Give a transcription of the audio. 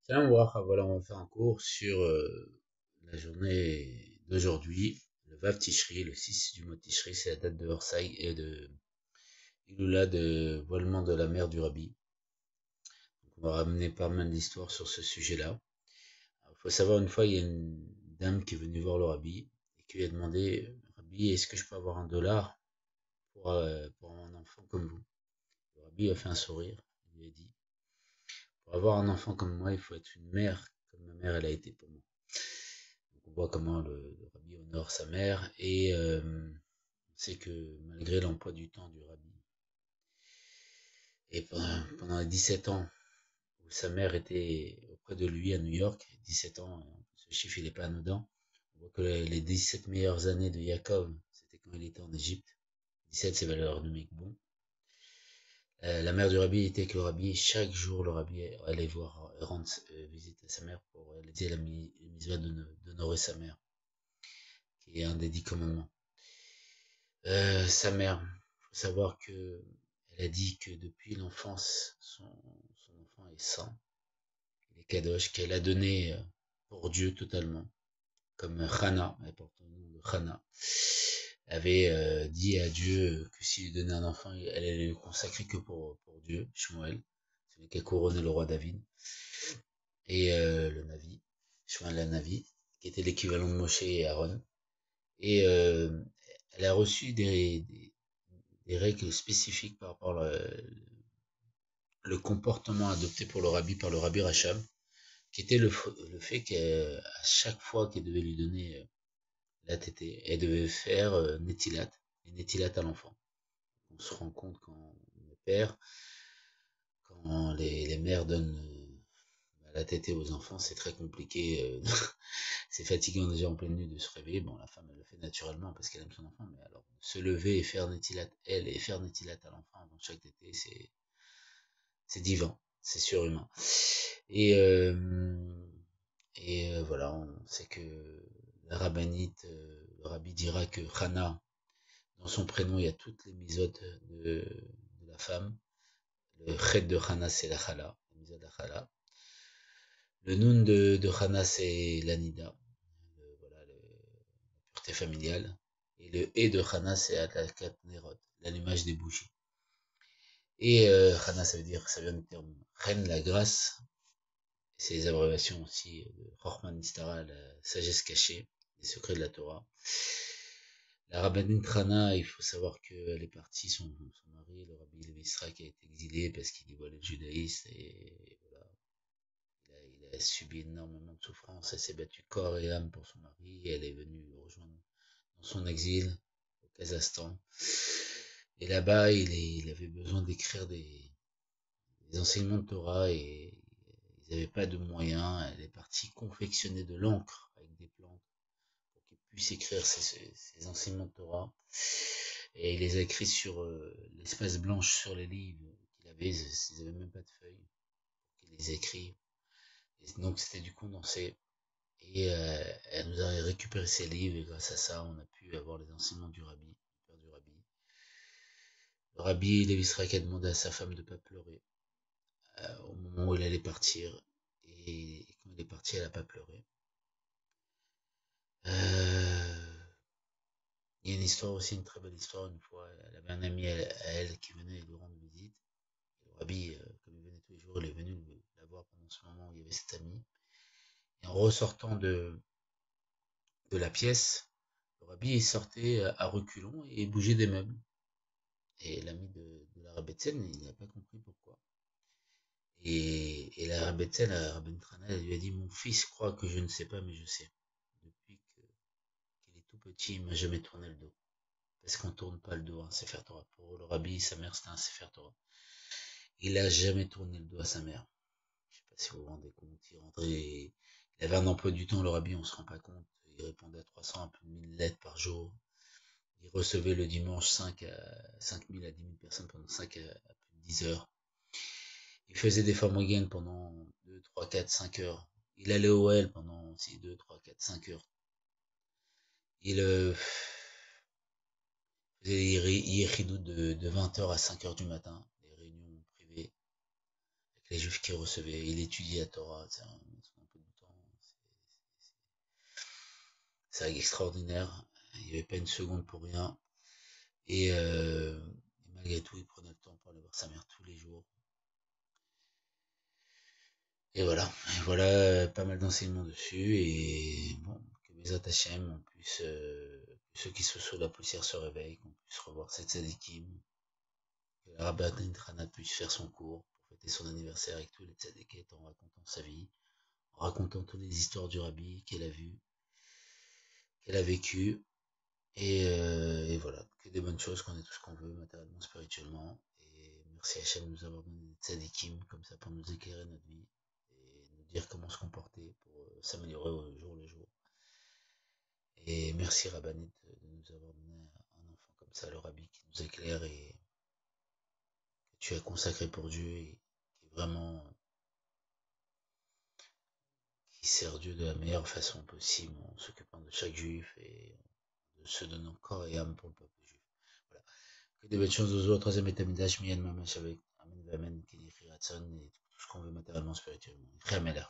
Tiens, voir, voilà, on va faire un cours sur la journée d'aujourd'hui, le Vav Tishri, le 6 du mois Tishri, c'est la date de Horsaï et de Iloula de voilement de la mer du Rabbi. Donc on va ramener pas mal d'histoires sur ce sujet-là. Il faut savoir, une fois, il y a une dame qui est venue voir le Rabbi et qui lui a demandé, Rabbi, est-ce que je peux avoir $1 pour un enfant comme vous? Le Rabbi a fait un sourire, il lui a dit, pour avoir un enfant comme moi, il faut être une mère comme ma mère, elle a été pour moi. Donc on voit comment le Rabbi honore sa mère et on sait que malgré l'emploi du temps du Rabbi et pendant les 17 ans où sa mère était auprès de lui à New York, 17 ans, ce chiffre il n'est pas anodin. On voit que les 17 meilleures années de Yaakov, c'était quand il était en Égypte. 17 c'est valeur numérique bon. La mère du Rabbi était que le Rabbi, chaque jour, le Rabbi allait voir, rendre visite à sa mère pour l'aider à la mitzvah d'honorer sa mère, qui est un des 10 commandements. Sa mère, faut savoir que elle a dit que depuis l'enfance, son enfant est saint, il est kadosh, qu'elle a donné pour Dieu totalement, comme Chana, elle porte le nom de Chana, avait dit à Dieu que s'il lui donnait un enfant, elle allait le consacrer que pour Dieu, Shmuel, celui qui a couronné le roi David, et le Navi, Shmuel la Navi, qui était l'équivalent de Moshe et Aaron. Et elle a reçu des règles spécifiques par rapport le comportement adopté pour le Rabbi par le Rabbi Rachab, qui était le fait qu'à chaque fois qu'elle devait lui donner la tétée, elle devait faire Netilat, et Netilat à l'enfant. On se rend compte quand le père, quand les mères donnent la tétée aux enfants, c'est très compliqué. C'est fatigant déjà en pleine nuit de se réveiller. Bon, la femme, elle le fait naturellement parce qu'elle aime son enfant, mais alors se lever et faire Netilat, elle, et faire Netilat à l'enfant avant chaque tétée, c'est divin, c'est surhumain. Et, voilà, on sait que la rabbinite, le rabbi dira que Chana, dans son prénom, il y a toutes les misotes de la femme. Le chet de Chana, c'est la chala, la misot de la chala. Le noun de Chana, c'est l'anida, voilà, la pureté familiale. Et le et de Chana, c'est Adlakat Nerot, l'allumage des bougies. Et Chana, ça veut dire, ça vient du terme Chen, la grâce. C'est les abréviations aussi de Chochman Nistara, la sagesse cachée, les secrets de la Torah. La rabbinite Trana, il faut savoir qu'elle est partie, son mari, le rabbi Levi Strauss, a été exilé parce qu'il dévoilait le judaïsme et voilà. Il a subi énormément de souffrances, elle s'est battue corps et âme pour son mari et elle est venue le rejoindre dans son exil au Kazakhstan. Et là-bas, il avait besoin d'écrire des enseignements de Torah et ils n'avaient pas de moyens. Elle est partie confectionner de l'encre avec des plantes pour qu'il puisse écrire ses enseignements de Torah. Et il les a écrits sur l'espace blanche sur les livres qu'il avait. Ils n'avaient même pas de feuilles pour qu'il les écrit. Et donc c'était du condensé. Et elle nous a récupéré ses livres et grâce à ça, on a pu avoir les enseignements du Rabbi, du père du Rabbi. Le Rabbi Levi Strauss a demandé à sa femme de ne pas pleurer au moment où il allait partir. Et quand il est parti, elle n'a pas pleuré. Il y a une histoire aussi, une très belle histoire. Une fois, elle avait un ami à elle qui venait lui rendre visite. Et le Rabbi, comme il venait tous les jours, il est venu la voir pendant ce moment où il y avait cet ami. Et en ressortant de la pièce, le Rabbi sortait à reculons et bougeait des meubles. Et l'ami de la Rabbetzel, il n'a pas compris pourquoi. Et la Rabbetzel, la Rabbin Trana, elle lui a dit, mon fils croit que je ne sais pas, mais je sais. Depuis qu'il est tout petit, il m'a jamais tourné le dos. Parce qu'on tourne pas le dos à un Sefer Torah. Pour le Rabbi, sa mère, c'était un Sefer Torah. Il a jamais tourné le dos à sa mère. Je sais pas si vous vous rendez compte. Il avait un emploi du temps, le Rabbi, on se rend pas compte. Il répondait à 300, un peu de 1000 lettres par jour. Il recevait le dimanche 5000 à 10 000 personnes pendant 5 à plus de 10 heures. Il faisait des formes moyennes pendant 2, 3, 4, 5 heures. Il allait au L pendant aussi 2, 3, 4, 5 heures. Il faisait des yéchidoutes de 20 heures à 5 heures du matin, des réunions privées les juifs qui recevaient, il étudiait la Torah, c'est un peu de temps. C'est extraordinaire. Il n'y avait pas une seconde pour rien. Et malgré tout, il prenait le temps pour aller voir sa mère tous les jours. Et voilà, pas mal d'enseignements dessus. Et bon, que mes Hachem, on puisse, que ceux qui sont sous la poussière se réveillent, qu'on puisse revoir cette tzadikim, que la Rabbi Trana puisse faire son cours pour fêter son anniversaire avec tous les tzadikim en racontant sa vie, en racontant toutes les histoires du Rabbi qu'elle a vues, qu'elle a vécues. Et voilà, que des bonnes choses, qu'on ait tout ce qu'on veut, matériellement, spirituellement. Et merci Hachem de nous avoir donné des tzadikim comme ça pour nous éclairer notre vie et nous dire comment se comporter pour s'améliorer au jour le jour. Et merci Rabbanit de nous avoir donné un enfant comme ça, le Rabbi, qui nous éclaire et que tu as consacré pour Dieu et qui est vraiment, qui sert Dieu de la meilleure façon possible en s'occupant de chaque juif et de se donnant corps et âme pour le peuple juif. Voilà. Que des belles choses aux autres, troisième étage, Miyan Mamash avec Amen Vamen, Kili Ratson et tout ce qu'on veut matériellement, spirituellement. Khayamela.